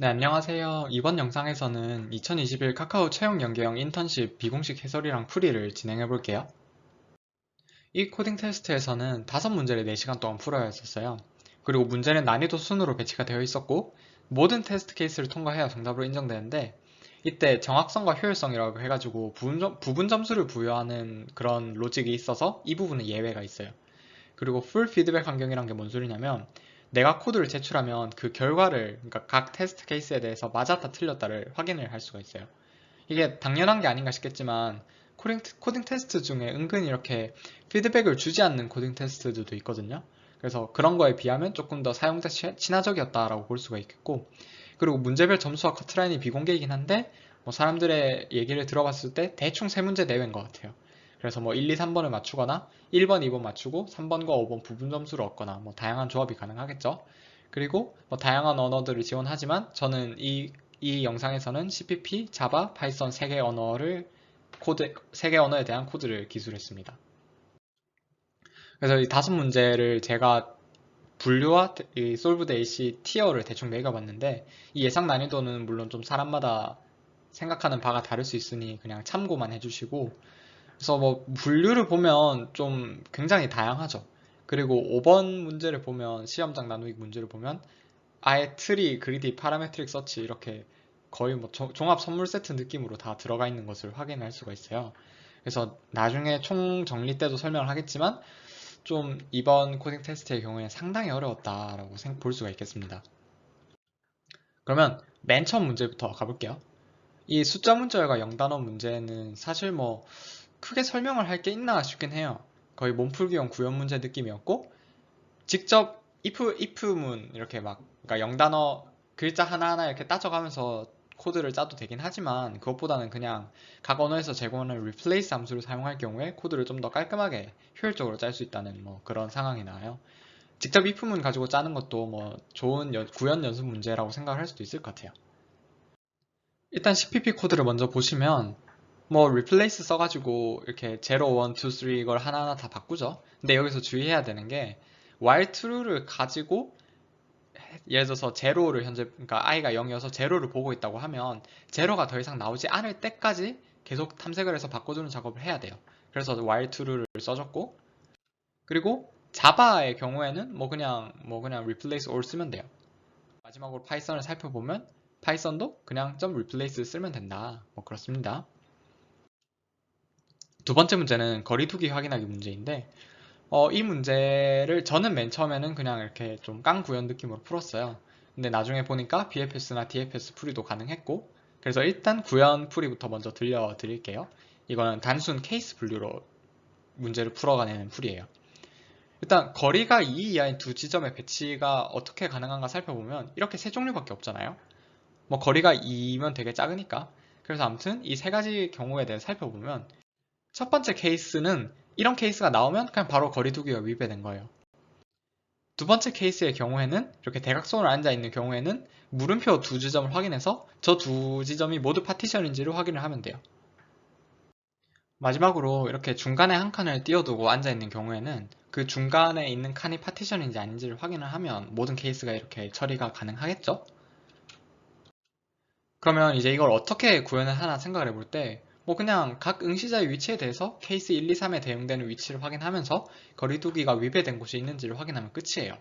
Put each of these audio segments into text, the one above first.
네, 안녕하세요. 이번 영상에서는 2021 카카오 채용 연계형 인턴십 비공식 해설이랑 풀이를 진행해 볼게요. 이 코딩 테스트에서는 5문제를 4시간 동안 풀어야 했었어요. 그리고 문제는 난이도 순으로 배치가 되어 있었고 모든 테스트 케이스를 통과해야 정답으로 인정되는데 이때 정확성과 효율성이라고 해가지고 부분 점수를 부여하는 그런 로직이 있어서 이 부분은 예외가 있어요. 그리고 풀 피드백 환경이란 게 뭔 소리냐면 내가 코드를 제출하면 그 결과를 그러니까 각 테스트 케이스에 대해서 맞았다 틀렸다를 확인을 할 수가 있어요. 이게 당연한 게 아닌가 싶겠지만 코딩 테스트 중에 은근히 이렇게 피드백을 주지 않는 코딩 테스트들도 있거든요. 그래서 그런 거에 비하면 조금 더 사용자 친화적이었다라고 볼 수가 있겠고, 그리고 문제별 점수와 커트라인이 비공개이긴 한데 뭐 사람들의 얘기를 들어봤을 때 대충 3문제 내외인 것 같아요. 그래서 뭐 1, 2, 3번을 맞추거나 1번, 2번 맞추고 3번과 5번 부분 점수를 얻거나 뭐 다양한 조합이 가능하겠죠. 그리고 뭐 다양한 언어들을 지원하지만 저는 이 영상에서는 CPP, 자바, 파이썬 3개 언어를 3개 언어에 대한 코드를 기술했습니다. 그래서 이 5문제를 제가 분류와 이 솔브드 AC 티어를 대충 매겨봤는데 이 예상 난이도는 물론 좀 사람마다 생각하는 바가 다를 수 있으니 그냥 참고만 해주시고, 그래서 뭐 분류를 보면 좀 굉장히 다양하죠. 그리고 5번 문제를 보면 시험장 나누기 문제를 보면 아예 트리, 그리디, 파라메트릭 서치 이렇게 거의 뭐 종합 선물 세트 느낌으로 다 들어가 있는 것을 확인할 수가 있어요. 그래서 나중에 총 정리 때도 설명을 하겠지만 좀 이번 코딩 테스트의 경우에 상당히 어려웠다라고 볼 수가 있겠습니다. 그러면 맨 처음 문제부터 가볼게요. 이 숫자 문자열과 영단어 문제는 사실 뭐 크게 설명을 할 게 있나 싶긴 해요. 거의 몸풀기용 구현 문제 느낌이었고 직접 if문 이렇게 막 그러니까 영단어 글자 하나하나 이렇게 따져가면서 코드를 짜도 되긴 하지만 그것보다는 그냥 각 언어에서 제공하는 replace 함수를 사용할 경우에 코드를 좀 더 깔끔하게 효율적으로 짤 수 있다는 뭐 그런 상황이 나와요. 직접 if문 가지고 짜는 것도 뭐 좋은 구현 연습 문제라고 생각을 할 수도 있을 것 같아요. 일단 CPP 코드를 먼저 보시면 뭐 replace 써가지고 이렇게 0, 1, 2, 3 이걸 하나하나 다 바꾸죠. 근데 여기서 주의해야 되는 게 while true를 가지고 예를 들어서 제로를 현재 그러니까 i가 0이어서 제로를 보고 있다고 하면 제로가 더 이상 나오지 않을 때까지 계속 탐색을 해서 바꿔주는 작업을 해야 돼요. 그래서 while true를 써줬고, 그리고 자바의 경우에는 뭐 그냥 replace all 쓰면 돼요. 마지막으로 파이썬을 살펴보면 파이썬도 그냥 .replace 쓰면 된다. 뭐 그렇습니다. 두 번째 문제는 거리두기 확인하기 문제인데 이 문제를 저는 맨 처음에는 그냥 이렇게 좀 깡 구현 느낌으로 풀었어요. 근데 나중에 보니까 BFS나 DFS 풀이도 가능했고, 그래서 일단 구현 풀이부터 먼저 들려드릴게요. 이거는 단순 케이스 분류로 문제를 풀어가는 풀이에요. 일단 거리가 2 이하인 두 지점의 배치가 어떻게 가능한가 살펴보면 이렇게 세 종류밖에 없잖아요. 뭐 거리가 2면 되게 작으니까. 그래서 아무튼 이 세 가지 경우에 대해 살펴보면 첫 번째 케이스는 이런 케이스가 나오면 그냥 바로 거리두기가 위배된 거예요. 두 번째 케이스의 경우에는 이렇게 대각선으로 앉아 있는 경우에는 물음표 두 지점을 확인해서 저 두 지점이 모두 파티션인지를 확인을 하면 돼요. 마지막으로 이렇게 중간에 한 칸을 띄워두고 앉아 있는 경우에는 그 중간에 있는 칸이 파티션인지 아닌지를 확인을 하면 모든 케이스가 이렇게 처리가 가능하겠죠? 그러면 이제 이걸 어떻게 구현을 하나 생각을 해볼 때, 뭐 그냥 각 응시자의 위치에 대해서 케이스 1, 2, 3에 대응되는 위치를 확인하면서 거리두기가 위배된 곳이 있는지를 확인하면 끝이에요.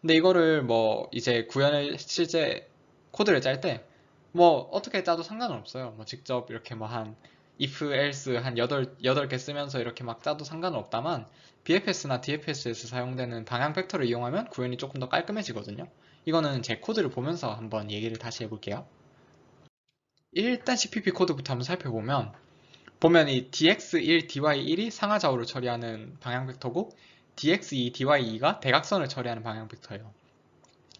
근데 이거를 뭐 이제 구현을 실제 코드를 짤 때 뭐 어떻게 짜도 상관은 없어요. 뭐 직접 이렇게 뭐 한 if, else 한 8개 쓰면서 이렇게 막 짜도 상관은 없다만 BFS나 DFS에서 사용되는 방향 벡터를 이용하면 구현이 조금 더 깔끔해지거든요. 이거는 제 코드를 보면서 한번 얘기를 다시 해볼게요. 일단 CPP 코드부터 한번 살펴보면 보면 이 dx1, dy1이 상하좌우를 처리하는 방향 벡터고 dx2, dy2가 대각선을 처리하는 방향 벡터예요.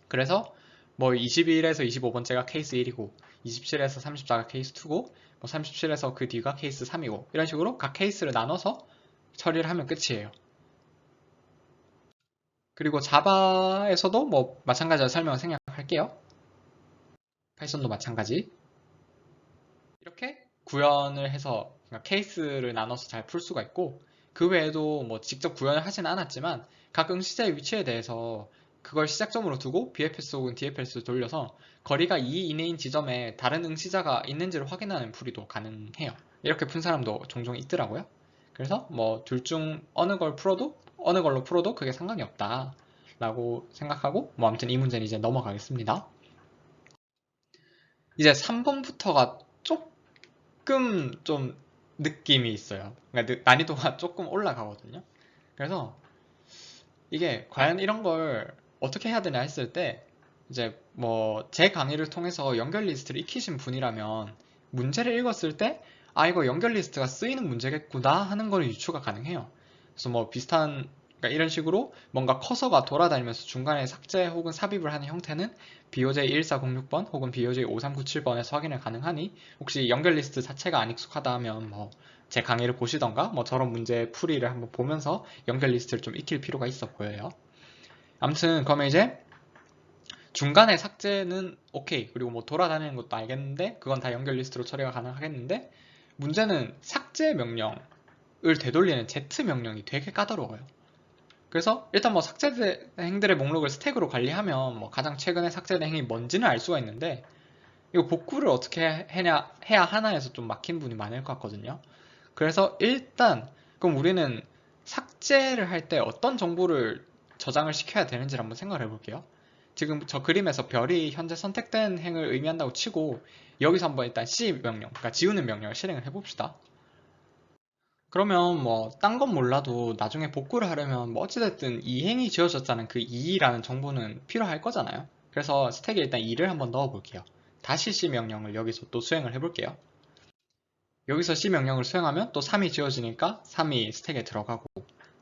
그래서 뭐 21에서 25번째가 케이스 1이고 27에서 34가 케이스 2고 뭐 37에서 그 뒤가 케이스 3이고 이런 식으로 각 케이스를 나눠서 처리를 하면 끝이에요. 그리고 자바에서도 뭐 마찬가지로 설명을 생략할게요. 파이썬도 마찬가지. 이렇게 구현을 해서 케이스를 나눠서 잘 풀 수가 있고, 그 외에도 뭐 직접 구현을 하지는 않았지만 각 응시자의 위치에 대해서 그걸 시작점으로 두고 BFS 혹은 DFS 돌려서 거리가 2 이내인 지점에 다른 응시자가 있는지를 확인하는 풀이도 가능해요. 이렇게 푼 사람도 종종 있더라고요. 그래서 뭐 둘 중 어느 걸로 풀어도 그게 상관이 없다 라고 생각하고 뭐 아무튼 이 문제는 이제 넘어가겠습니다. 이제 3번부터가 조금 좀 느낌이 있어요. 그러니까 난이도가 조금 올라가거든요. 그래서 이게 과연 이런 걸 어떻게 해야 되냐 했을 때 이제 뭐 제 강의를 통해서 연결 리스트를 익히신 분이라면 문제를 읽었을 때 아 이거 연결 리스트가 쓰이는 문제겠구나 하는 걸 유추가 가능해요. 그래서 뭐 비슷한 그러니까 이런 식으로 뭔가 커서가 돌아다니면서 중간에 삭제 혹은 삽입을 하는 형태는 BOJ 11406번 혹은 BOJ 5397번에서 확인을 가능하니 혹시 연결 리스트 자체가 안 익숙하다 하면 뭐 제 강의를 보시던가 뭐 저런 문제 풀이를 한번 보면서 연결 리스트를 좀 익힐 필요가 있어 보여요. 아무튼 그러면 이제 중간에 삭제는 오케이 그리고 뭐 돌아다니는 것도 알겠는데 그건 다 연결 리스트로 처리가 가능하겠는데 문제는 삭제 명령을 되돌리는 Z 명령이 되게 까다로워요. 그래서 일단 뭐 삭제된 행들의 목록을 스택으로 관리하면 뭐 가장 최근에 삭제된 행이 뭔지는 알 수가 있는데 이거 복구를 어떻게 해야 하나에서 좀 막힌 분이 많을 것 같거든요. 그래서 일단 그럼 우리는 삭제를 할 때 어떤 정보를 저장을 시켜야 되는지를 한번 생각을 해볼게요. 지금 저 그림에서 별이 현재 선택된 행을 의미한다고 치고 여기서 한번 일단 C 명령, 그러니까 지우는 명령을 실행을 해봅시다. 그러면 뭐 딴 건 몰라도 나중에 복구를 하려면 뭐 어찌됐든 이 행이 지워졌다는 그 2라는 정보는 필요할 거잖아요. 그래서 스택에 일단 2를 한번 넣어볼게요. 다시 C 명령을 여기서 또 수행을 해볼게요. 여기서 C 명령을 수행하면 또 3이 지워지니까 3이 스택에 들어가고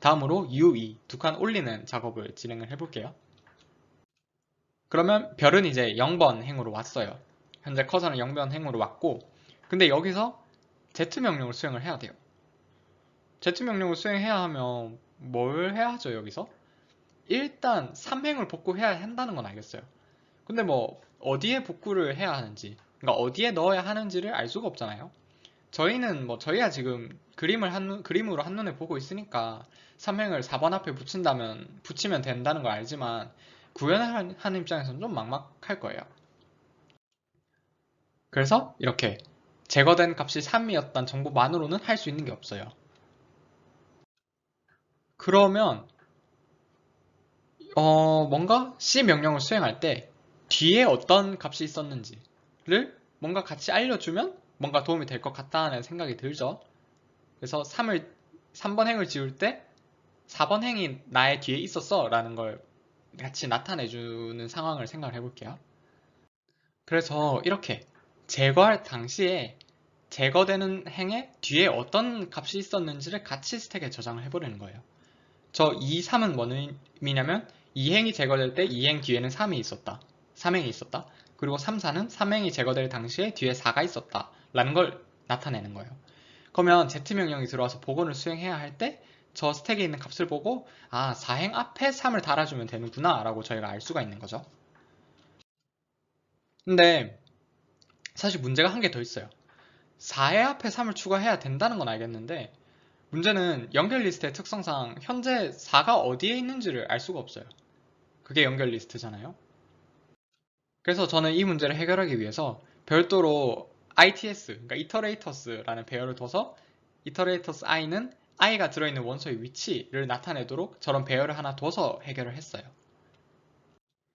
다음으로 U2 두 칸 올리는 작업을 진행을 해볼게요. 그러면 별은 이제 0번 행으로 왔어요. 현재 커서는 0번 행으로 왔고 근데 여기서 Z 명령을 수행을 해야 돼요. Z 명령을 수행해야 하면 뭘 해야 하죠 여기서? 일단 3행을 복구해야 한다는 건 알겠어요. 근데 뭐 어디에 복구를 해야 하는지 그러니까 어디에 넣어야 하는지를 알 수가 없잖아요. 저희는 뭐 저희야 지금 그림으로 한눈에 보고 있으니까 3행을 4번 앞에 붙이면 된다는 걸 알지만 구현을 하는 입장에서는 좀 막막할 거예요. 그래서 이렇게 제거된 값이 3이었던 정보만으로는 할 수 있는 게 없어요. 그러면 뭔가 C 명령을 수행할 때 뒤에 어떤 값이 있었는지를 뭔가 같이 알려주면 뭔가 도움이 될 것 같다는 생각이 들죠. 그래서 3번 행을 지울 때 4번 행이 나의 뒤에 있었어 라는 걸 같이 나타내주는 상황을 생각을 해볼게요. 그래서 이렇게 제거할 당시에 제거되는 행의 뒤에 어떤 값이 있었는지를 같이 스택에 저장을 해버리는 거예요. 저 2, 3은 뭐는 의미냐면 2행이 제거될 때 2행 뒤에는 3이 있었다. 3행이 있었다. 그리고 3, 4는 3행이 제거될 당시에 뒤에 4가 있었다. 라는 걸 나타내는 거예요. 그러면 Z 명령이 들어와서 복원을 수행해야 할 때 저 스택에 있는 값을 보고 아 4행 앞에 3을 달아주면 되는구나 라고 저희가 알 수가 있는 거죠. 근데 사실 문제가 한 개 더 있어요. 4회 앞에 3을 추가해야 된다는 건 알겠는데 문제는 연결 리스트의 특성상 현재 4가 어디에 있는지를 알 수가 없어요. 그게 연결 리스트잖아요. 그래서 저는 이 문제를 해결하기 위해서 별도로 ITS, 그러니까 이터레이터스라는 배열을 둬서 이터레이터스 i는 i가 들어있는 원소의 위치를 나타내도록 저런 배열을 하나 둬서 해결을 했어요.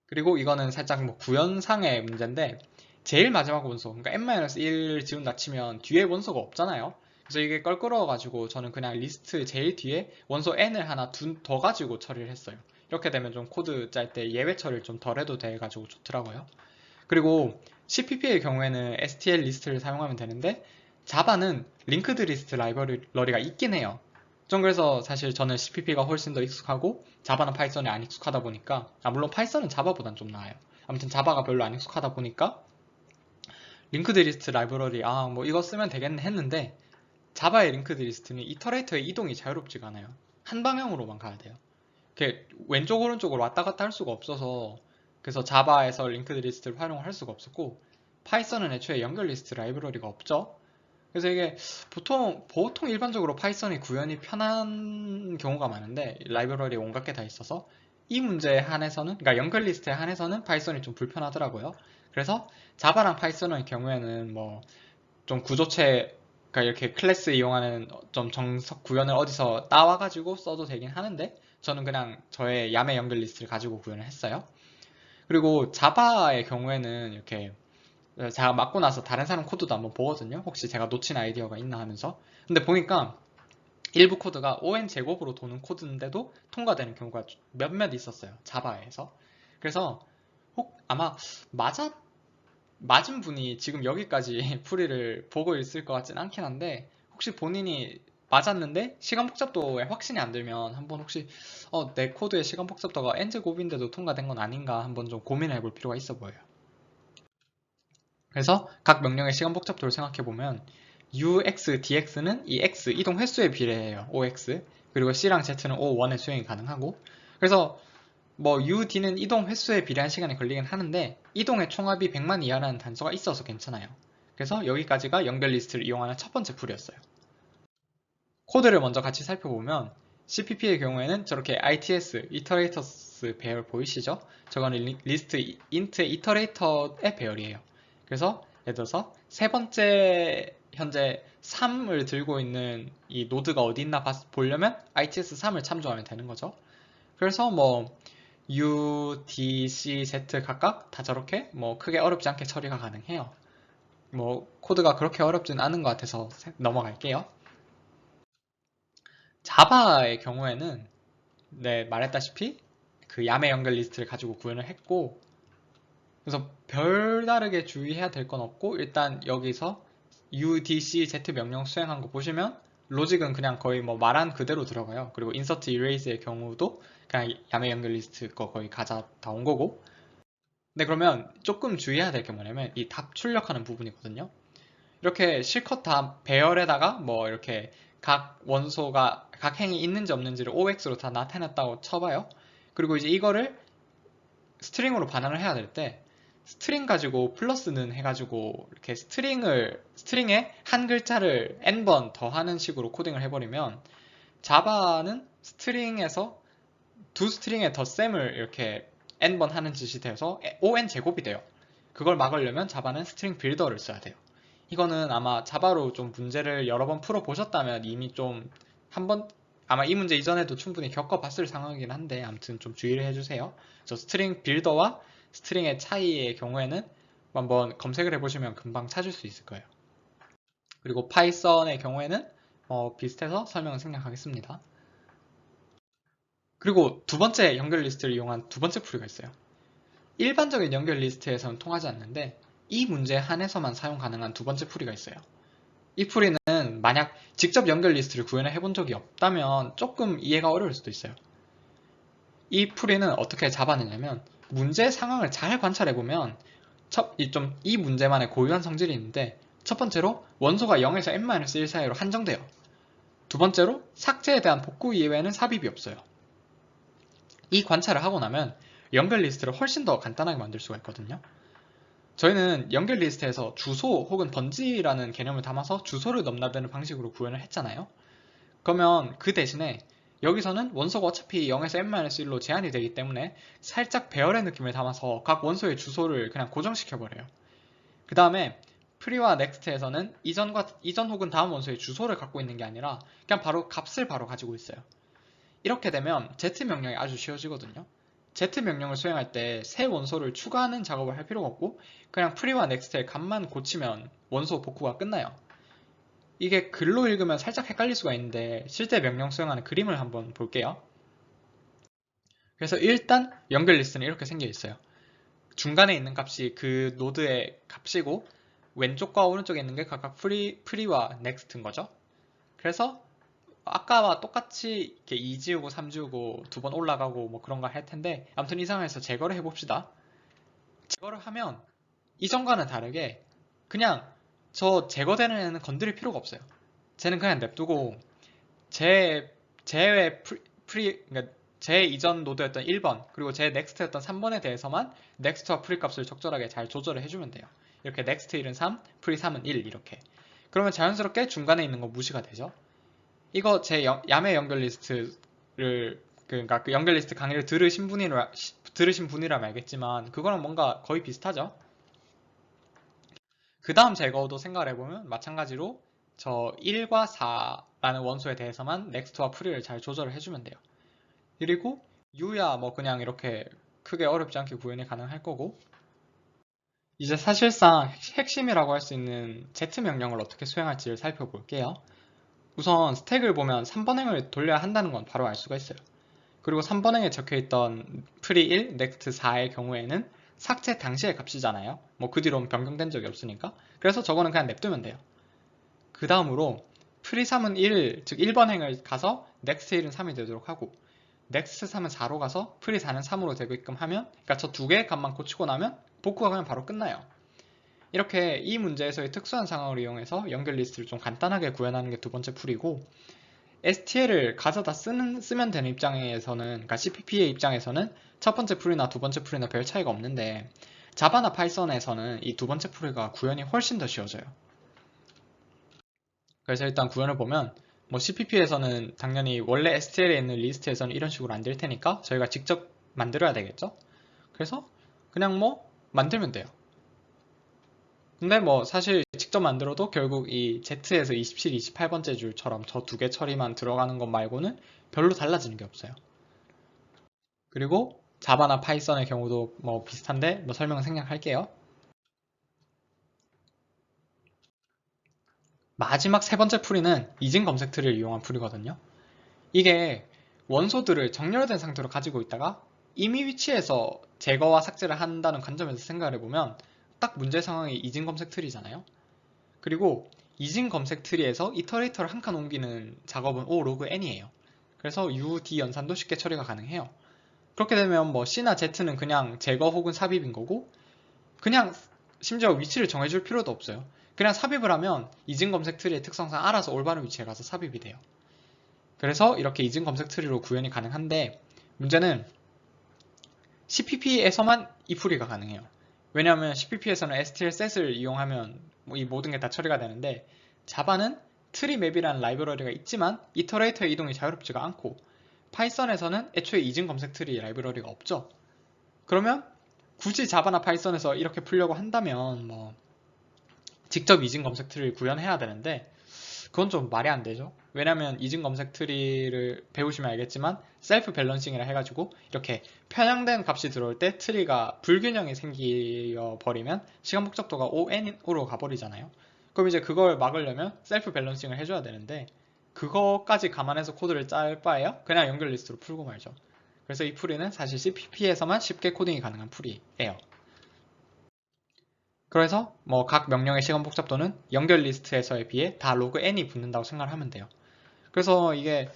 그리고 이거는 살짝 뭐 구현상의 문제인데 제일 마지막 원소, 그러니까 n-1을 지운다 치면 뒤에 원소가 없잖아요. 그래서 이게 껄끄러워가지고 저는 그냥 리스트 제일 뒤에 원소 n을 하나 더 가지고 처리를 했어요. 이렇게 되면 좀 코드 짤 때 예외 처리를 좀 덜 해도 돼가지고 좋더라고요. 그리고 CPP의 경우에는 STL 리스트를 사용하면 되는데 자바는 링크드 리스트 라이브러리가 있긴 해요. 좀 그래서 사실 저는 CPP가 훨씬 더 익숙하고 자바는 파이썬이 안 익숙하다 보니까 물론 파이썬은 자바보단 좀 나아요. 아무튼 자바가 별로 안 익숙하다 보니까 링크드 리스트 라이브러리 뭐 이거 쓰면 되겠네 했는데 자바의 링크드 리스트는 이터레이터의 이동이 자유롭지가 않아요. 한 방향으로만 가야 돼요. 이렇게 왼쪽 오른쪽으로 왔다 갔다 할 수가 없어서 그래서 자바에서 링크드 리스트를 활용을 할 수가 없었고 파이썬은 애초에 연결 리스트 라이브러리가 없죠. 그래서 이게 보통 일반적으로 파이썬이 구현이 편한 경우가 많은데 라이브러리 온갖 게 다 있어서 이 문제에 한해서는, 그러니까 연결 리스트에 한해서는 파이썬이 좀 불편하더라고요. 그래서 자바랑 파이썬의 경우에는 뭐 좀 구조체, 그러니까 이렇게 클래스 이용하는 좀 정석 구현을 어디서 따와가지고 써도 되긴 하는데, 저는 그냥 저의 야매 연결 리스트를 가지고 구현을 했어요. 그리고 자바의 경우에는 이렇게 제가 맞고 나서 다른 사람 코드도 한번 보거든요. 혹시 제가 놓친 아이디어가 있나 하면서. 근데 보니까 일부 코드가 ON 제곱으로 도는 코드인데도 통과되는 경우가 몇몇 있었어요. 자바에서. 그래서 아마 맞은 분이 지금 여기까지 풀이를 보고 있을 것 같진 않긴 한데, 혹시 본인이 맞았는데 시간 복잡도에 확신이 안 들면 한번 혹시 내 코드의 시간 복잡도가 n제곱인데도 통과된 건 아닌가 한번 좀 고민해 볼 필요가 있어 보여요. 그래서 각 명령의 시간 복잡도를 생각해 보면 ux, dx는 이 x 이동 횟수에 비례해요. ox. 그리고 c랑 z는 o1의 수행이 가능하고, 그래서 뭐 ud는 이동 횟수에 비례한 시간이 걸리긴 하는데 이동의 총합이 100만 이하라는 단서가 있어서 괜찮아요. 그래서 여기까지가 연결 리스트를 이용하는 첫 번째 풀이었어요. 코드를 먼저 같이 살펴보면 CPP의 경우에는 저렇게 its, iterators 배열 보이시죠? 저거는 리스트 int의 iterator의 배열이에요. 그래서 예를 들어서 세 번째 현재 3을 들고 있는 이 노드가 어디 있나 보려면 its3을 참조하면 되는 거죠. 그래서 뭐 U, D, C, Z 각각 다 저렇게 뭐 크게 어렵지 않게 처리가 가능해요. 뭐 코드가 그렇게 어렵진 않은 것 같아서 넘어갈게요. 자바의 경우에는 네, 말했다시피 그 야매 연결 리스트를 가지고 구현을 했고, 그래서 별다르게 주의해야 될 건 없고, 일단 여기서 UDC, Z 명령 수행한 거 보시면 로직은 그냥 거의 뭐 말한 그대로 들어가요. 그리고 insert erase의 경우도 그냥 야매 연결 리스트 거 거의 가져다 온 거고. 근데 그러면 조금 주의해야 될 게 뭐냐면 이 답 출력하는 부분이거든요. 이렇게 실컷 다 배열에다가 뭐 이렇게 각 원소가 각 행이 있는지 없는지를 OX로 다 나타냈다고 쳐봐요. 그리고 이제 이거를 스트링으로 반환을 해야 될 때 스트링 가지고 플러스는 해가지고 이렇게 스트링에 한 글자를 n번 더하는 식으로 코딩을 해버리면 자바는 스트링에서 두 스트링의 덧셈을 이렇게 n번 하는 짓이 돼서 on 제곱이 돼요. 그걸 막으려면 자바는 스트링 빌더를 써야 돼요. 이거는 아마 자바로 좀 문제를 여러 번 풀어보셨다면 이미 좀 한번 아마 이 문제 이전에도 충분히 겪어봤을 상황이긴 한데 아무튼 좀 주의를 해주세요. 저 스트링 빌더와 스트링의 차이의 경우에는 한번 검색을 해보시면 금방 찾을 수 있을 거예요. 그리고 파이썬의 경우에는 비슷해서 설명을 생략하겠습니다. 그리고 두 번째 연결 리스트를 이용한 두 번째 풀이가 있어요. 일반적인 연결 리스트에서는 통하지 않는데 이 문제에 한해서만 사용 가능한 두 번째 풀이가 있어요. 이 풀이는 만약 직접 연결 리스트를 구현해 본 적이 없다면 조금 이해가 어려울 수도 있어요. 이 풀이는 어떻게 잡아내냐면 문제 상황을 잘 관찰해보면 이 문제만의 고유한 성질이 있는데 첫 번째로 원소가 0에서 n-1 사이로 한정돼요. 두 번째로 삭제에 대한 복구 이외에는 삽입이 없어요. 이 관찰을 하고 나면 연결 리스트를 훨씬 더 간단하게 만들 수가 있거든요. 저희는 연결 리스트에서 주소 혹은 번지라는 개념을 담아서 주소를 넘나드는 방식으로 구현을 했잖아요. 그러면 그 대신에 여기서는 원소가 어차피 0에서 n-1로 제한이 되기 때문에 살짝 배열의 느낌을 담아서 각 원소의 주소를 그냥 고정시켜버려요. 그 다음에 프리와 넥스트에서는 이전 혹은 다음 원소의 주소를 갖고 있는 게 아니라 그냥 바로 값을 바로 가지고 있어요. 이렇게 되면 Z 명령이 아주 쉬워지거든요. Z 명령을 수행할 때 새 원소를 추가하는 작업을 할 필요가 없고 그냥 프리와 넥스트의 값만 고치면 원소 복구가 끝나요. 이게 글로 읽으면 살짝 헷갈릴 수가 있는데 실제 명령 수행하는 그림을 한번 볼게요. 그래서 일단 연결 리스트는 이렇게 생겨 있어요. 중간에 있는 값이 그 노드의 값이고 왼쪽과 오른쪽에 있는 게 각각 프리와 넥스트인 거죠. 그래서 아까와 똑같이 이렇게 2 지우고 3 지우고 두 번 올라가고 뭐 그런 거 할 텐데 아무튼 이 상황에서 제거를 해봅시다. 제거를 하면 이전과는 다르게 그냥 저 제거되는 애는 건드릴 필요가 없어요. 쟤는 그냥 냅두고 그러니까 제 이전 노드였던 1번 그리고 제 넥스트였던 3번에 대해서만 넥스트와 프리 값을 적절하게 잘 조절을 해주면 돼요. 이렇게 넥스트 1은 3, 프리 3은 1 이렇게. 그러면 자연스럽게 중간에 있는 거 무시가 되죠. 이거 제 야매 연결 리스트를 그러니까 그 연결 리스트 강의를 들으신 분이라면 알겠지만 그거랑 뭔가 거의 비슷하죠. 그 다음 제거도 생각을 해보면 마찬가지로 저 1과 4라는 원소에 대해서만 넥스트와 프리를 잘 조절을 해주면 돼요. 그리고 U야 뭐 그냥 이렇게 크게 어렵지 않게 구현이 가능할 거고, 이제 사실상 핵심이라고 할 수 있는 Z 명령을 어떻게 수행할지를 살펴볼게요. 우선 스택을 보면 3번행을 돌려야 한다는 건 바로 알 수가 있어요. 그리고 3번행에 적혀있던 프리 1, 넥스트 4의 경우에는 삭제 당시의 값이잖아요. 뭐 그 뒤로는 변경된 적이 없으니까. 그래서 저거는 그냥 냅두면 돼요. 그 다음으로 프리 3은 1, 즉 1번 행을 가서 넥스트 1은 3이 되도록 하고, 넥스트 3은 4로 가서 프리 4는 3으로 되게끔 하면, 그러니까 저 두 개의 값만 고치고 나면 복구가 그냥 바로 끝나요. 이렇게 이 문제에서의 특수한 상황을 이용해서 연결 리스트를 좀 간단하게 구현하는 게 두 번째 풀이고, STL을 가져다 쓰면 되는 입장에서는, 그러니까 CPP의 입장에서는 첫 번째 풀이나 두 번째 풀이나 별 차이가 없는데, 자바나 파이썬에서는 이 두 번째 풀이가 구현이 훨씬 더 쉬워져요. 그래서 일단 구현을 보면, 뭐 CPP에서는 당연히 원래 STL에 있는 리스트에서는 이런 식으로 안 될 테니까 저희가 직접 만들어야 되겠죠? 그래서 그냥 뭐 만들면 돼요. 근데 뭐 사실 직접 만들어도 결국 이 Z에서 27, 28번째 줄처럼 저 두 개 처리만 들어가는 것 말고는 별로 달라지는 게 없어요. 그리고 자바나 파이썬의 경우도 뭐 비슷한데 뭐 설명을 생략할게요. 마지막 세 번째 풀이는 이진 검색 트리를 이용한 풀이거든요. 이게 원소들을 정렬된 상태로 가지고 있다가 임의 위치에서 제거와 삭제를 한다는 관점에서 생각을 해보면 딱 문제 상황이 이진 검색 트리잖아요. 그리고 이진 검색 트리에서 이터레이터를 한 칸 옮기는 작업은 O 로그 N이에요. 그래서 U, D 연산도 쉽게 처리가 가능해요. 그렇게 되면 뭐 C나 Z는 그냥 제거 혹은 삽입인 거고, 그냥 심지어 위치를 정해줄 필요도 없어요. 그냥 삽입을 하면 이진 검색 트리의 특성상 알아서 올바른 위치에 가서 삽입이 돼요. 그래서 이렇게 이진 검색 트리로 구현이 가능한데, 문제는 CPP에서만 이 풀이가 가능해요. 왜냐하면 CPP에서는 STL set을 이용하면 이 모든 게 다 처리가 되는데, 자바는 트리맵이라는 라이브러리가 있지만 이터레이터의 이동이 자유롭지가 않고, 파이썬에서는 애초에 이진 검색 트리 라이브러리가 없죠. 그러면 굳이 자바나 파이썬에서 이렇게 풀려고 한다면 뭐 직접 이진 검색 트리를 구현해야 되는데, 그건 좀 말이 안 되죠. 왜냐면 이진 검색 트리를 배우시면 알겠지만 셀프 밸런싱이라 해가지고 이렇게 편향된 값이 들어올 때 트리가 불균형이 생겨 버리면 시간 복잡도가 ON으로 가버리잖아요. 그럼 이제 그걸 막으려면 셀프 밸런싱을 해줘야 되는데, 그거까지 감안해서 코드를 짤 바에요 그냥 연결 리스트로 풀고 말죠. 그래서 이 풀이는 사실 CPP에서만 쉽게 코딩이 가능한 풀이에요. 그래서 뭐 각 명령의 시간 복잡도는 연결 리스트에서에 비해 다 로그 n이 붙는다고 생각을 하면 돼요. 그래서 이게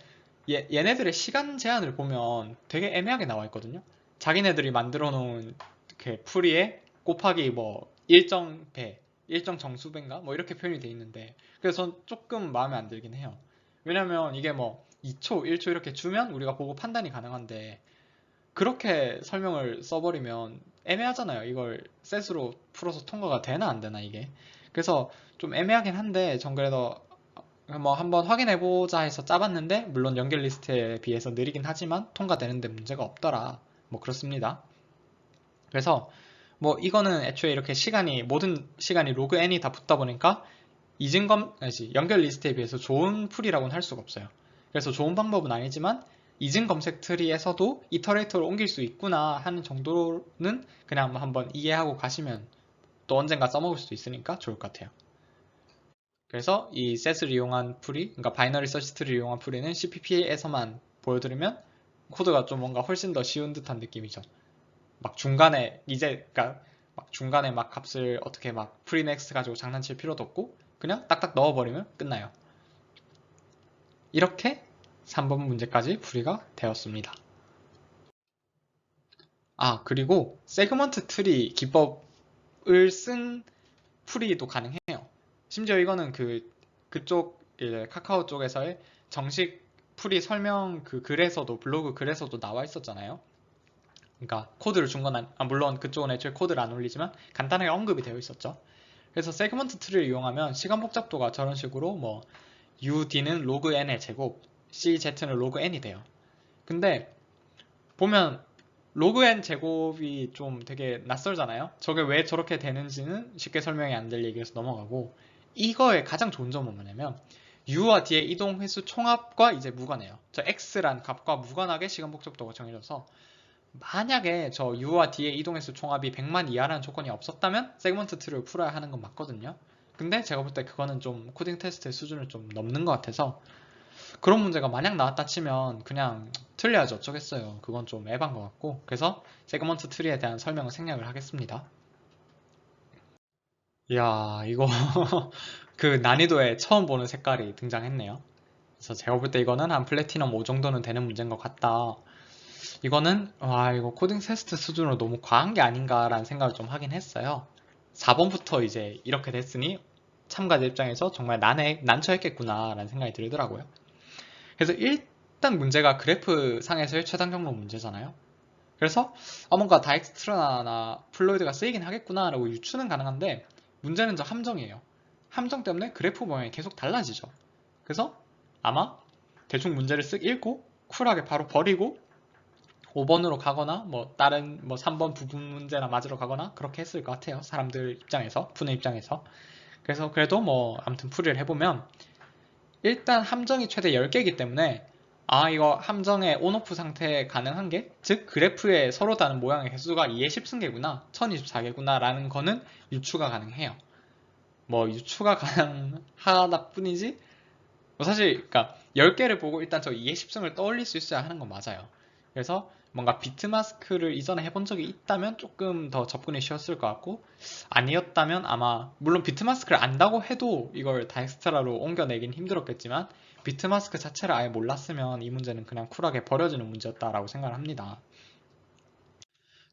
얘네들의 시간 제한을 보면 되게 애매하게 나와 있거든요. 자기네들이 만들어 놓은 그 풀이에 곱하기 뭐 일정 배, 일정 정수배인가? 뭐 이렇게 표현이 돼 있는데, 그래서 조금 마음에 안 들긴 해요. 왜냐면 이게 뭐 2초, 1초 이렇게 주면 우리가 보고 판단이 가능한데, 그렇게 설명을 써버리면 애매하잖아요. 이걸 셋으로 풀어서 통과가 되나 안 되나 이게. 그래서 좀 애매하긴 한데 전 그래도 뭐 한번 확인해보자 해서 짜봤는데, 물론 연결 리스트에 비해서 느리긴 하지만 통과되는데 문제가 없더라. 뭐 그렇습니다. 그래서 뭐 이거는 애초에 이렇게 모든 시간이 로그 n이 다 붙다 보니까 연결 리스트에 비해서 좋은 풀이라고는 할 수가 없어요. 그래서 좋은 방법은 아니지만 이진 검색 트리에서도 이터레이터를 옮길 수 있구나 하는 정도는 그냥 뭐 한번 이해하고 가시면 또 언젠가 써먹을 수도 있으니까 좋을 것 같아요. 그래서 이 set을 이용한 풀이, 그러니까 바이너리 서치 트리를 이용한 풀이는 CPP에서만 보여드리면 코드가 좀 뭔가 훨씬 더 쉬운 듯한 느낌이죠. 막 중간에 그러니까 막 중간에 막 값을 어떻게 막 프리넥스트 가지고 장난칠 필요도 없고 그냥 딱딱 넣어버리면 끝나요. 이렇게 3번 문제까지 풀이가 되었습니다. 그리고 세그먼트 트리 기법을 쓴 풀이도 가능해요. 심지어 이거는 그쪽 카카오 쪽에서의 정식 풀이 설명 그 글에서도, 블로그 글에서도 나와 있었잖아요. 그러니까 코드를 준 건 물론 그쪽은 애초에 코드를 안 올리지만 간단하게 언급이 되어 있었죠. 그래서 세그먼트 트리를 이용하면 시간 복잡도가 저런 식으로 UD는 로그 n의 제곱, CZ는 로그 n이 돼요. 근데 보면 로그n 제곱이 좀 되게 낯설잖아요. 저게 왜 저렇게 되는지는 쉽게 설명이 안 될 얘기여서 넘어가고, 이거의 가장 좋은 점은 뭐냐면 u와 d의 이동 횟수 총합과 이제 무관해요. 저 x란 값과 무관하게 시간 복잡도가 정해져서 만약에 저 u와 d의 이동 횟수 총합이 100만 이하라는 조건이 없었다면 세그먼트 트리를 풀어야 하는 건 맞거든요. 근데 제가 볼 때 그거는 좀 코딩 테스트의 수준을 좀 넘는 것 같아서, 그런 문제가 만약 나왔다 치면 그냥 틀려야지 어쩌겠어요. 그건 좀 에반 것 같고, 그래서 세그먼트 트리에 대한 설명을 생략을 하겠습니다. 이야, 이거 그 난이도에 처음 보는 색깔이 등장했네요. 그래서 제가 볼 때 이거는 한 플래티넘 5 정도는 되는 문제인 것 같다. 이거는 와, 이거 코딩 테스트 수준으로 너무 과한 게 아닌가라는 생각을 좀 하긴 했어요. 4번부터 이제 이렇게 됐으니 참가자 입장에서 정말 난처했겠구나라는 생각이 들더라고요. 그래서 일단 문제가 그래프 상에서의 최단 경로 문제잖아요. 그래서 뭔가 다익스트라나 플로이드가 쓰이긴 하겠구나라고 유추는 가능한데, 문제는 저 함정이에요. 함정 때문에 그래프 모양이 계속 달라지죠. 그래서 아마 대충 문제를 쓱 읽고 쿨하게 바로 버리고 5번으로 가거나 뭐 다른 뭐 3번 부분 문제나 맞으러 가거나 그렇게 했을 것 같아요. 사람들 입장에서, 푸는 입장에서. 그래서 그래도 뭐 아무튼 풀이를 해보면 일단 함정이 최대 10개이기 때문에 이거 함정의 온오프 상태 가능한 게, 즉 그래프에 서로 다른 모양의 개수가 2의 10승계구나 1024개구나 라는 거는 유추가 가능해요. 뭐 유추가 가능하다 뿐이지 뭐 사실 그러니까 10개를 보고 일단 저 2의 10승을 떠올릴 수 있어야 하는 건 맞아요. 그래서 뭔가 비트마스크를 이전에 해본 적이 있다면 조금 더 접근이 쉬웠을 것 같고, 아니었다면 아마 물론 비트마스크를 안다고 해도 이걸 다엑스트라로 옮겨내긴 힘들었겠지만 비트마스크 자체를 아예 몰랐으면 이 문제는 그냥 쿨하게 버려지는 문제였다라고 생각을 합니다.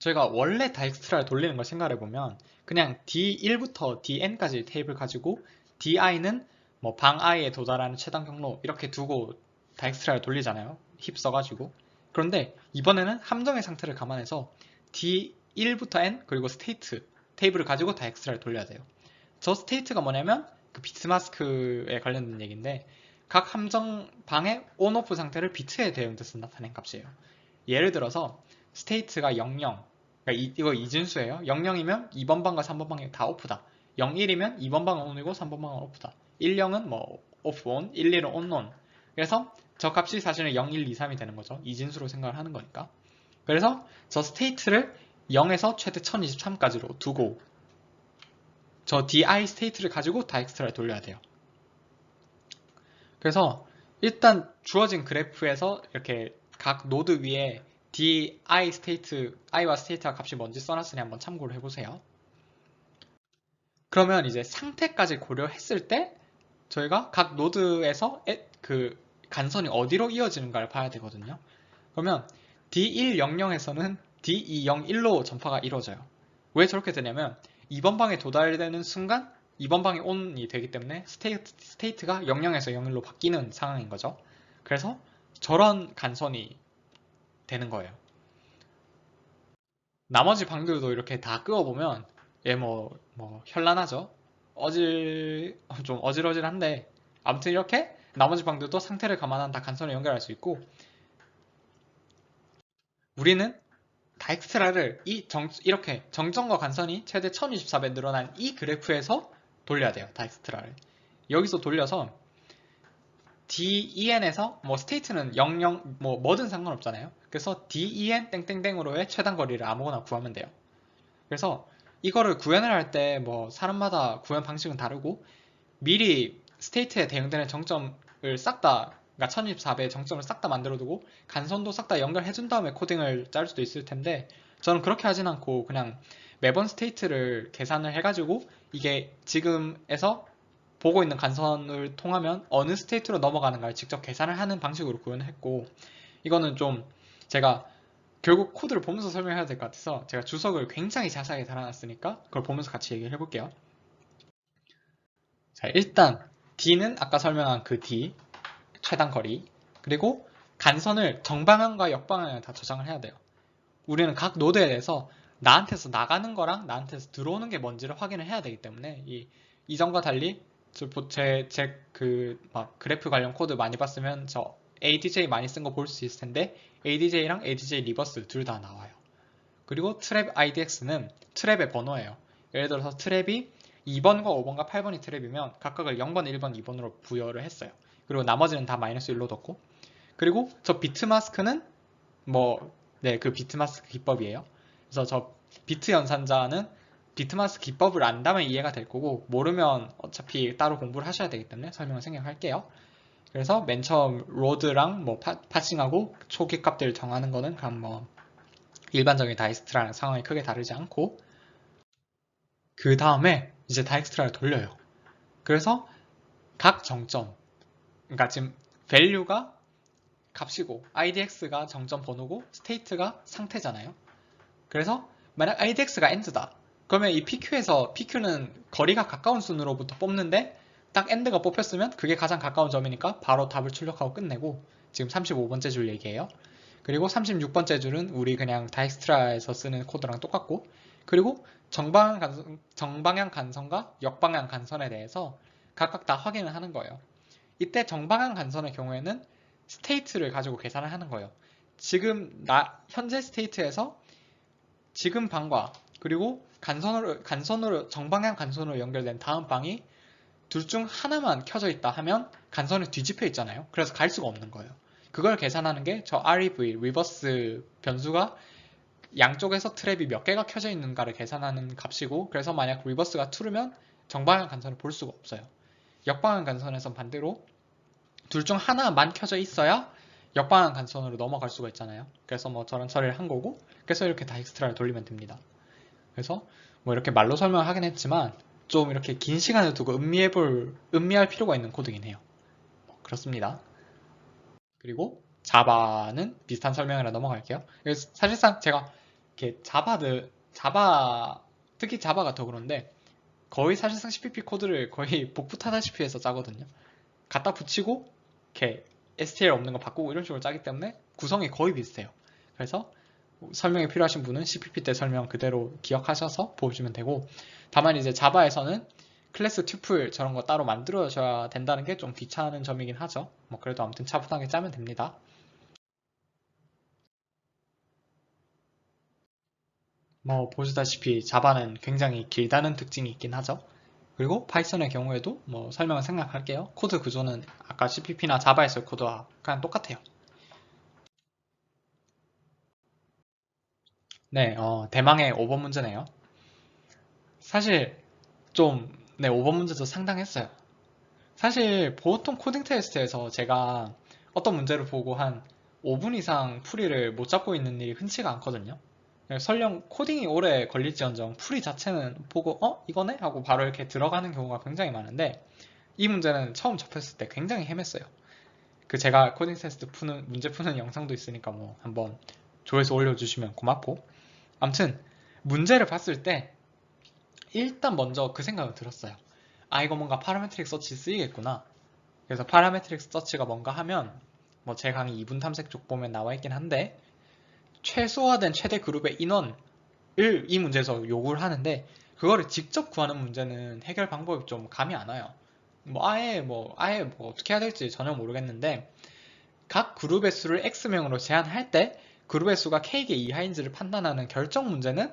저희가 원래 다엑스트라를 돌리는 걸 생각해보면 그냥 D1부터 DN까지 테이블 가지고 DI는 뭐 방 i에 도달하는 최단 경로 이렇게 두고 다엑스트라를 돌리잖아요. 힙 써가지고. 그런데 이번에는 함정의 상태를 감안해서 D1부터 N 그리고 스테이트 테이블을 가지고 다엑스트라를 돌려야 돼요. 저 스테이트가 뭐냐면 그 비트마스크에 관련된 얘기인데, 각 함정 방의 온오프 상태를 비트에 대응돼서 나타낸 값이에요. 예를 들어서 스테이트가 00, 그러니까 이거 이진수예요. 00이면 2번 방과 3번 방이 다 오프다. 01이면 2번 방은 온이고 3번 방은 오프다. 10은 뭐 오프 온, 11은 온논. 그래서 저 값이 사실은 0, 1, 2, 3이 되는 거죠. 이진수로 생각을 하는 거니까. 그래서 저 스테이트를 0에서 최대 1023까지로 두고 저 di 스테이트를 가지고 다엑스트라를 돌려야 돼요. 그래서 일단 주어진 그래프에서 이렇게 각 노드 위에 di 스테이트, i와 스테이트가 값이 뭔지 써놨으니 한번 참고를 해보세요. 그러면 이제 상태까지 고려했을 때 저희가 각 노드에서 그 간선이 어디로 이어지는가를 봐야 되거든요. 그러면 D100에서는 D201로 전파가 이루어져요. 왜 저렇게 되냐면 2번 방에 도달되는 순간 2번 방이 ON이 되기 때문에 스테이트가 00에서 01로 바뀌는 상황인 거죠. 그래서 저런 간선이 되는 거예요. 나머지 방들도 이렇게 다 끄어보면 얘 뭐 현란하죠. 좀 어질어질한데 아무튼 이렇게 나머지 방들도 상태를 감안한 다 간선을 연결할 수 있고, 우리는 다엑스트라를 이렇게 정점과 간선이 최대 1024배 늘어난 이 그래프에서 돌려야 돼요. 다엑스트라를 여기서 돌려서 DEN에서 뭐 스테이트는 00 뭐든 상관없잖아요. 그래서 DEN 땡땡땡으로의 최단 거리를 아무거나 구하면 돼요. 그래서 이거를 구현을 할 때 뭐 사람마다 구현 방식은 다르고, 미리 스테이트에 대응되는 정점을 싹 다, 그러니까 1024배의 정점을 싹 다 만들어 두고 간선도 싹 다 연결해 준 다음에 코딩을 짤 수도 있을 텐데, 저는 그렇게 하진 않고 그냥 매번 스테이트를 계산을 해가지고 이게 지금에서 보고 있는 간선을 통하면 어느 스테이트로 넘어가는가를 직접 계산을 하는 방식으로 구현을 했고, 이거는 좀 제가 결국 코드를 보면서 설명해야 될 것 같아서 제가 주석을 굉장히 자세하게 달아놨으니까 그걸 보면서 같이 얘기를 해볼게요. 자, 일단 D는 아까 설명한 그 D 최단 거리, 그리고 간선을 정방향과 역방향에 다 저장을 해야 돼요. 우리는 각 노드에 대해서 나한테서 나가는 거랑 나한테서 들어오는 게 뭔지를 확인을 해야 되기 때문에 이전과 달리 제 그 막 그래프 관련 코드 많이 봤으면 저 ADJ 많이 쓴 거 볼 수 있을 텐데 ADJ랑 ADJ 리버스 둘 다 나와요. 그리고 트랩 IDX는 트랩의 번호예요. 예를 들어서 트랩이 2번과 5번과 8번이 트랩이면 각각을 0번, 1번, 2번으로 부여를 했어요. 그리고 나머지는 다 마이너스 1로 뒀고, 그리고 저 비트 마스크는 그 비트 마스크 기법이에요. 그래서 저 비트 연산자는 비트 마스크 기법을 안다면 이해가 될 거고, 모르면 어차피 따로 공부를 하셔야 되기 때문에 설명을 생략할게요. 그래서 맨 처음 로드랑 파싱하고 초기 값들 정하는 거는 그럼 일반적인 다이스트라는 상황이 크게 다르지 않고, 그 다음에 이제 다이스트라를 돌려요. 그래서 각 정점, 그러니까 지금 value가 값이고 idx가 정점 번호고 state가 상태잖아요. 그래서 만약 idx가 end다. 그러면 이 pq는 거리가 가까운 순으로부터 뽑는데 딱 end가 뽑혔으면 그게 가장 가까운 점이니까 바로 답을 출력하고 끝내고, 지금 35번째 줄 얘기예요. 그리고 36번째 줄은 우리 그냥 다이스트라에서 쓰는 코드랑 똑같고, 그리고 정방향 간선과 역방향 간선에 대해서 각각 다 확인을 하는 거예요. 이때 정방향 간선의 경우에는 스테이트를 가지고 계산을 하는 거예요. 지금 현재 스테이트에서 지금 방과 그리고 정방향 간선으로 연결된 다음 방이 둘 중 하나만 켜져 있다 하면 간선이 뒤집혀 있잖아요. 그래서 갈 수가 없는 거예요. 그걸 계산하는 게 저 REV, 리버스 변수가 양쪽에서 트랩이 몇 개가 켜져 있는가를 계산하는 값이고, 그래서 만약 리버스가 true면 정방향 간선을 볼 수가 없어요. 역방향 간선에선 반대로 둘 중 하나만 켜져 있어야 역방향 간선으로 넘어갈 수가 있잖아요. 그래서 저런 처리를 한 거고, 그래서 이렇게 다이스트라를 돌리면 됩니다. 그래서 이렇게 말로 설명을 하긴 했지만 좀 이렇게 긴 시간을 두고 음미할 필요가 있는 코드긴 해요. 그렇습니다. 그리고 자바는 비슷한 설명이라 넘어갈게요. 그래서 사실상 제가 이렇게 특히 자바가 더 그런데 거의 사실상 CPP 코드를 거의 복붙 하다시피 해서 짜거든요. 갖다 붙이고 이렇게 STL 없는 거 바꾸고 이런 식으로 짜기 때문에 구성이 거의 비슷해요. 그래서 설명이 필요하신 분은 CPP 때 설명 그대로 기억하셔서 보시면 되고, 다만 이제 자바에서는 클래스 튜플 저런 거 따로 만들어줘야 된다는 게 좀 귀찮은 점이긴 하죠. 그래도 아무튼 차분하게 짜면 됩니다. 보시다시피 자바는 굉장히 길다는 특징이 있긴 하죠. 그리고 파이썬의 경우에도 설명을 생략할게요. 코드 구조는 아까 CPP나 자바에서의 코드와 그냥 똑같아요. 네, 대망의 5번 문제네요. 사실 네, 5번 문제도 상당했어요. 사실 보통 코딩 테스트에서 제가 어떤 문제를 보고 한 5분 이상 풀이를 못 잡고 있는 일이 흔치가 않거든요. 설령 코딩이 오래 걸릴지언정 풀이 자체는 보고 이거네? 하고 바로 이렇게 들어가는 경우가 굉장히 많은데, 이 문제는 처음 접했을 때 굉장히 헤맸어요. 제가 코딩 테스트 문제 푸는 영상도 있으니까 한번 조회수 올려주시면 고맙고, 아무튼 문제를 봤을 때 일단 먼저 그 생각을 들었어요. 이거 뭔가 파라메트릭 서치 쓰이겠구나. 그래서 파라메트릭 서치가 뭔가 하면 제 강의 2분 탐색 쪽 보면 나와 있긴 한데, 최소화된 최대 그룹의 인원을 이 문제에서 요구를 하는데, 그거를 직접 구하는 문제는 해결 방법이 좀 감이 안 와요. 아예 어떻게 해야 될지 전혀 모르겠는데, 각 그룹의 수를 X명으로 제한할 때 그룹의 수가 K개 이하인지를 판단하는 결정 문제는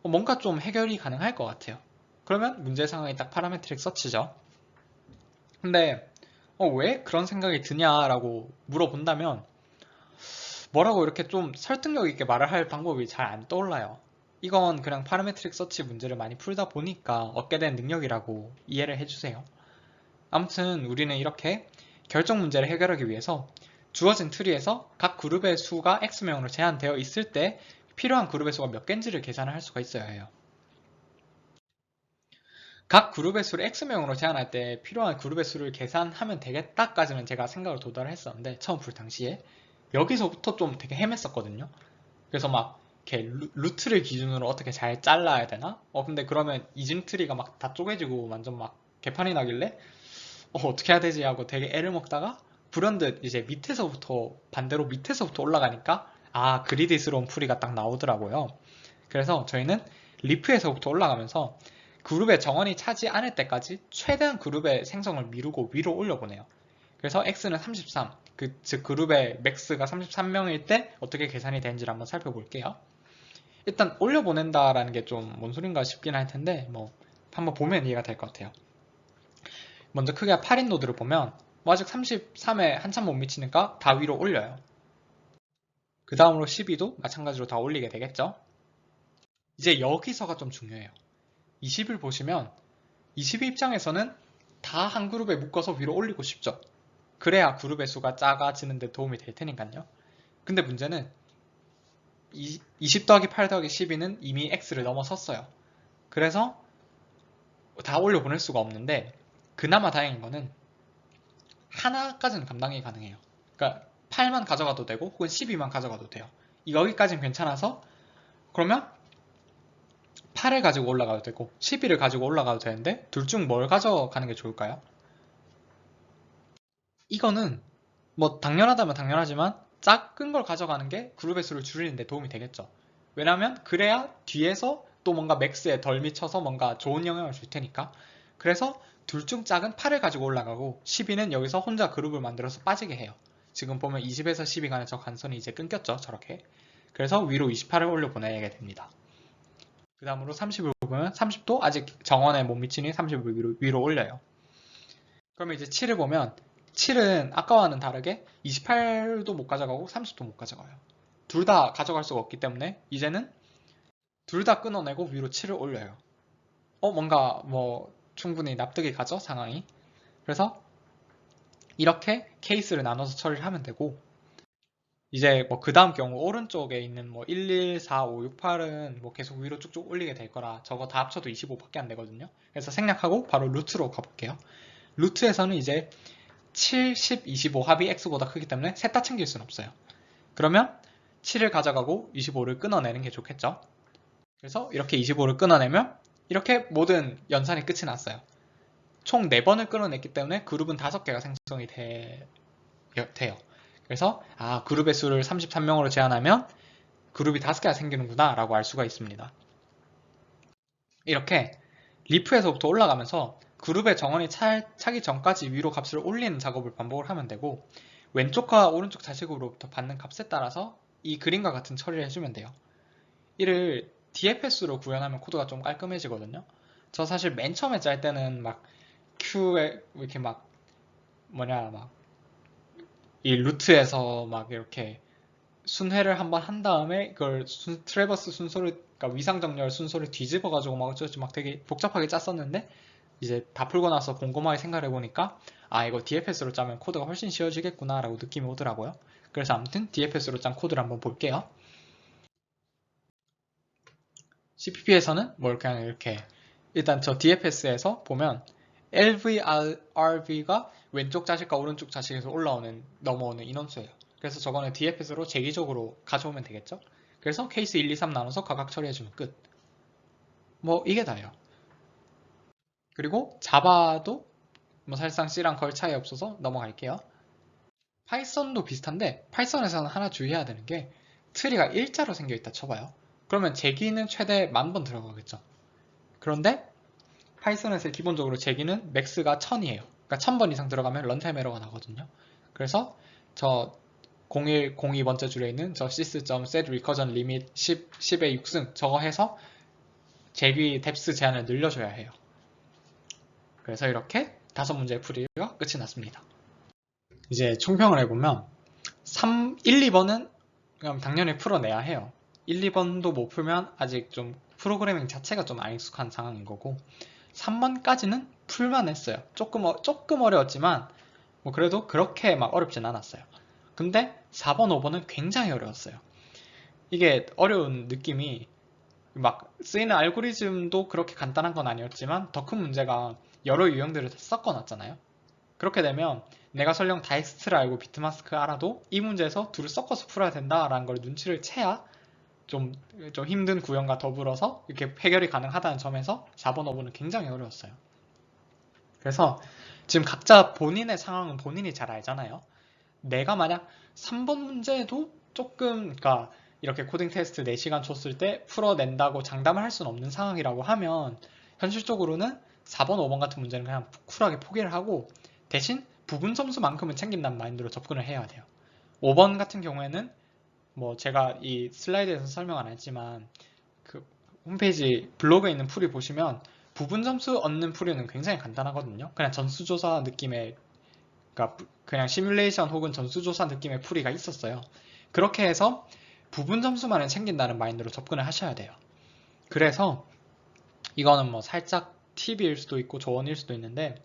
뭔가 좀 해결이 가능할 것 같아요. 그러면 문제 상황이 딱 파라메트릭 서치죠. 근데 왜 그런 생각이 드냐라고 물어본다면 뭐라고 이렇게 좀 설득력 있게 말을 할 방법이 잘 안 떠올라요. 이건 그냥 파라메트릭 서치 문제를 많이 풀다 보니까 얻게 된 능력이라고 이해를 해주세요. 아무튼 우리는 이렇게 결정 문제를 해결하기 위해서 주어진 트리에서 각 그룹의 수가 X명으로 제한되어 있을 때 필요한 그룹의 수가 몇 개인지를 계산을 할 수가 있어야 해요. 각 그룹의 수를 X명으로 제한할 때 필요한 그룹의 수를 계산하면 되겠다까지는 제가 생각을 도달을 했었는데, 처음 풀 당시에 여기서부터 좀 되게 헤맸었거든요. 그래서 이렇게 루트를 기준으로 어떻게 잘 잘라야 되나? 근데 그러면 이중 트리가 다 쪼개지고 완전 개판이 나길래 어떻게 해야 되지 하고 되게 애를 먹다가 불현듯 이제 반대로 밑에서부터 올라가니까 그리디스러운 풀이가 딱 나오더라고요. 그래서 저희는 리프에서부터 올라가면서 그룹의 정원이 차지 않을 때까지 최대한 그룹의 생성을 미루고 위로 올려보내요. 그래서 x는 33, 즉 그룹의 맥스가 33명일 때 어떻게 계산이 되는지를 한번 살펴볼게요. 일단 올려보낸다라는 게 좀 뭔 소린가 싶긴 할 텐데 뭐 한번 보면 이해가 될 것 같아요. 먼저 크기가 8인 노드를 보면 뭐 아직 33에 한참 못 미치니까 다 위로 올려요. 그 다음으로 12도 마찬가지로 다 올리게 되겠죠. 이제 여기서가 좀 중요해요. 20을 보시면 20의 입장에서는 다 한 그룹에 묶어서 위로 올리고 싶죠. 그래야 그룹의 수가 작아지는 데 도움이 될 테니까요. 근데 문제는 20 더하기 8 더하기 12는 이미 x를 넘어섰어요. 그래서 다 올려보낼 수가 없는데 그나마 다행인 거는 하나까지는 감당이 가능해요. 그러니까 8만 가져가도 되고 혹은 12만 가져가도 돼요. 여기까지는 괜찮아서 그러면 8을 가지고 올라가도 되고 12를 가지고 올라가도 되는데 둘 중 뭘 가져가는 게 좋을까요? 이거는 뭐 당연하다면 당연하지만 작은 걸 가져가는 게 그룹의 수를 줄이는 데 도움이 되겠죠. 왜냐하면 그래야 뒤에서 또 뭔가 맥스에 덜 미쳐서 뭔가 좋은 영향을 줄 테니까. 그래서 둘 중 작은 8을 가지고 올라가고 12는 여기서 혼자 그룹을 만들어서 빠지게 해요. 지금 보면 20에서 12 간의 저 간선이 이제 끊겼죠. 저렇게. 그래서 위로 28을 올려 보내게 됩니다. 그 다음으로 30을 보면 30도 아직 정원에 못 미치니 30을 위로 올려요. 그러면 이제 7을 보면 7은 아까와는 다르게 28도 못 가져가고 30도 못 가져가요. 둘 다 가져갈 수가 없기 때문에 이제는 둘 다 끊어내고 위로 7을 올려요. 뭔가 뭐 충분히 납득이 가죠, 상황이. 그래서 이렇게 케이스를 나눠서 처리를 하면 되고 이제 뭐 그 다음 경우 오른쪽에 있는 뭐 1, 2, 4, 5, 6, 8은 뭐 계속 위로 쭉쭉 올리게 될 거라 저거 다 합쳐도 25밖에 안 되거든요. 그래서 생략하고 바로 루트로 가볼게요. 루트에서는 이제 7, 10, 25 합이 x보다 크기 때문에 셋 다 챙길 수는 없어요. 그러면 7을 가져가고 25를 끊어내는 게 좋겠죠. 그래서 이렇게 25를 끊어내면 이렇게 모든 연산이 끝이 났어요. 총 4번을 끊어냈기 때문에 그룹은 5개가 생성이 돼요. 그래서 그룹의 수를 33명으로 제한하면 그룹이 5개가 생기는구나 라고 알 수가 있습니다. 이렇게 리프에서부터 올라가면서 그룹의 정원이 차기 전까지 위로 값을 올리는 작업을 반복을 하면 되고 왼쪽과 오른쪽 자식으로부터 받는 값에 따라서 이 그림과 같은 처리를 해주면 돼요. 이를 DFS로 구현하면 코드가 좀 깔끔해지거든요. 저 사실 맨 처음에 짤 때는 막 Q에 이렇게 막 이 루트에서 막 이렇게 순회를 한번 한 다음에 이걸 트래버스 순서를 그러니까 위상정렬 순서를 뒤집어 가지고 막 어쩌지 막 되게 복잡하게 짰었는데 이제 다 풀고 나서 곰곰하게 생각해 보니까 이거 DFS로 짜면 코드가 훨씬 쉬워지겠구나 라고 느낌이 오더라고요. 그래서 아무튼 DFS로 짠 코드를 한번 볼게요. CPP에서는 뭘 그냥 이렇게 일단 저 DFS에서 보면 LVRV가 왼쪽 자식과 오른쪽 자식에서 넘어오는 인원수예요. 그래서 저거는 DFS로 재기적으로 가져오면 되겠죠? 그래서 케이스 1, 2, 3 나눠서 각각 처리해주면 끝. 뭐 이게 다예요. 그리고 자바도 뭐 사실상 C랑 걸 차이 없어서 넘어갈게요. 파이썬도 비슷한데 파이썬에서는 하나 주의해야 되는 게 트리가 일자로 생겨있다 쳐봐요. 그러면 재기는 최대 10,000번 들어가겠죠. 그런데 파이썬에서 기본적으로 재기는 맥스가 1000이에요. 그러니까 1000번 이상 들어가면 런타임 에러가 나거든요. 그래서 저 0102번째 줄에 있는 저 sys.set recursion limit 10의 6승 저거 해서 재기 뎁스 제한을 늘려줘야 해요. 그래서 이렇게 5문제의 풀이가 끝이 났습니다. 이제 총평을 해보면 1, 2번은 그럼 당연히 풀어내야 해요. 1, 2번도 못 풀면 아직 좀 프로그래밍 자체가 좀 안 익숙한 상황인 거고 3번까지는 풀만 했어요. 조금 어려웠지만 뭐 그래도 그렇게 막 어렵진 않았어요. 근데 4번, 5번은 굉장히 어려웠어요. 이게 어려운 느낌이 막 쓰이는 알고리즘도 그렇게 간단한 건 아니었지만 더 큰 문제가 여러 유형들을 다 섞어놨잖아요. 그렇게 되면 내가 설령 다이스트를 알고 비트마스크 알아도 이 문제에서 둘을 섞어서 풀어야 된다라는 걸 눈치를 채야 좀 힘든 구형과 더불어서 이렇게 해결이 가능하다는 점에서 4번, 5번은 굉장히 어려웠어요. 그래서 지금 각자 본인의 상황은 본인이 잘 알잖아요. 내가 만약 3번 문제도 조금 그러니까 이렇게 코딩 테스트 4시간 줬을 때 풀어낸다고 장담을 할 수는 없는 상황이라고 하면 현실적으로는 4번, 5번 같은 문제는 그냥 쿨하게 포기를 하고 대신 부분 점수만큼은 챙긴다는 마인드로 접근을 해야 돼요. 5번 같은 경우에는 뭐 제가 이 슬라이드에서 설명 안 했지만 그 홈페이지 블로그에 있는 풀이 보시면 부분 점수 얻는 풀이는 굉장히 간단하거든요. 그냥 전수조사 느낌의, 그러니까 그냥 시뮬레이션 혹은 전수조사 느낌의 풀이가 있었어요. 그렇게 해서 부분 점수만은 챙긴다는 마인드로 접근을 하셔야 돼요. 그래서 이거는 뭐 살짝 팁일 수도 있고 조언일 수도 있는데,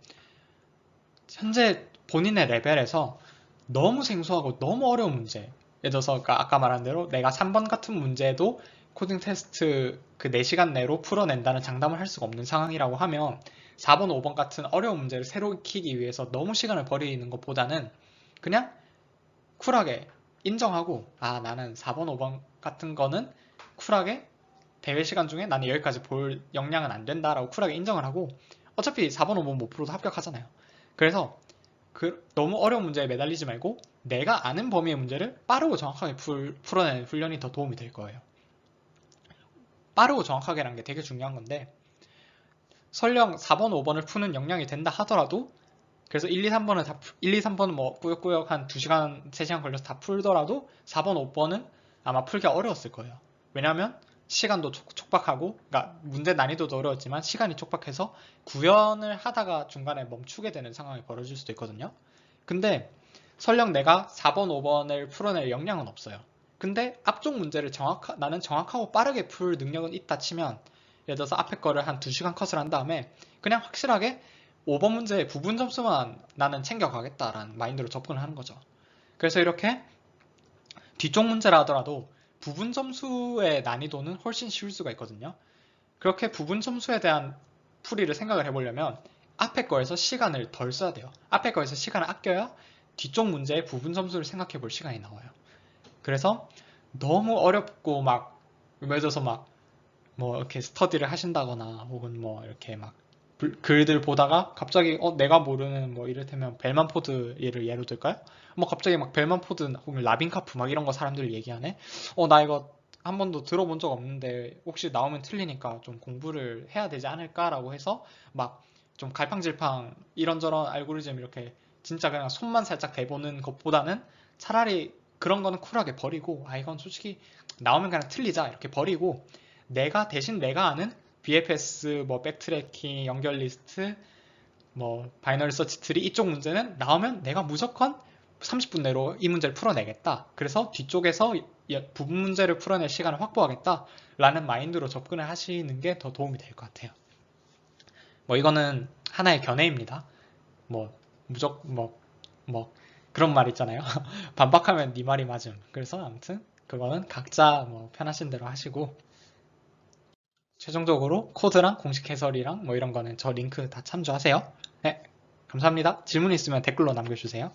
현재 본인의 레벨에서 너무 생소하고 너무 어려운 문제, 예를 들어서 아까 말한 대로 내가 3번 같은 문제도 코딩 테스트 그 4시간 내로 풀어낸다는 장담을 할 수가 없는 상황이라고 하면 4번, 5번 같은 어려운 문제를 새로 익히기 위해서 너무 시간을 버리는 것보다는 그냥 쿨하게 인정하고, 아, 나는 4번, 5번 같은 거는 쿨하게 대회 시간 중에 나는 여기까지 볼 역량은 안 된다라고 쿨하게 인정을 하고, 어차피 4번, 5번 못 풀어도 합격하잖아요. 그래서 너무 어려운 문제에 매달리지 말고 내가 아는 범위의 문제를 빠르고 정확하게 풀어내는 훈련이 더 도움이 될 거예요. 빠르고 정확하게라는 게 되게 중요한 건데, 설령 4번, 5번을 푸는 역량이 된다 하더라도, 그래서 1, 2, 3번은 뭐 꾸역꾸역 한 2시간, 3시간 걸려서 다 풀더라도 4번, 5번은 아마 풀기가 어려웠을 거예요. 왜냐하면 시간도 촉박하고, 그러니까 문제 난이도도 어려웠지만 시간이 촉박해서 구현을 하다가 중간에 멈추게 되는 상황이 벌어질 수도 있거든요. 근데 설령 내가 4번, 5번을 풀어낼 역량은 없어요. 근데 앞쪽 문제를 나는 정확하고 빠르게 풀 능력은 있다 치면, 예를 들어서 앞에 거를 한 2시간 컷을 한 다음에 그냥 확실하게 5번 문제의 부분 점수만 나는 챙겨가겠다라는 마인드로 접근을 하는 거죠. 그래서 이렇게 뒤쪽 문제라 하더라도 부분 점수의 난이도는 훨씬 쉬울 수가 있거든요. 그렇게 부분 점수에 대한 풀이를 생각을 해보려면 앞에 거에서 시간을 덜 써야 돼요. 앞에 거에서 시간을 아껴야 뒤쪽 문제의 부분 점수를 생각해 볼 시간이 나와요. 그래서 너무 어렵고 막, 예를 들어서 막 뭐 이렇게 스터디를 하신다거나 혹은 뭐 이렇게 막 글들 보다가 갑자기 내가 모르는 뭐 이를테면 벨만포드 예로 들까요? 뭐 갑자기 막 벨만포드 혹은 라빈카프 막 이런 거 사람들이 얘기하네. 나 이거 한 번도 들어본 적 없는데 혹시 나오면 틀리니까 좀 공부를 해야 되지 않을까라고 해서 막 좀 갈팡질팡 이런저런 알고리즘 이렇게 진짜 그냥 손만 살짝 대보는 것보다는 차라리 그런 거는 쿨하게 버리고, 이건 솔직히 나오면 그냥 틀리자 이렇게 버리고, 대신 내가 아는 BFS, 뭐 백트래킹, 연결 리스트, 뭐 바이너리 서치 트리 이쪽 문제는 나오면 내가 무조건 30분 내로 이 문제를 풀어내겠다. 그래서 뒤쪽에서 부분 문제를 풀어낼 시간을 확보하겠다 라는 마인드로 접근을 하시는 게 더 도움이 될 것 같아요. 뭐 이거는 하나의 견해입니다. 뭐 무조건 뭐 그런 말 있잖아요. 반박하면 네 말이 맞음. 그래서 아무튼 그거는 각자 뭐 편하신 대로 하시고, 최종적으로 코드랑 공식 해설이랑 뭐 이런 거는 저 링크 다 참조하세요. 네, 감사합니다. 질문 있으면 댓글로 남겨주세요.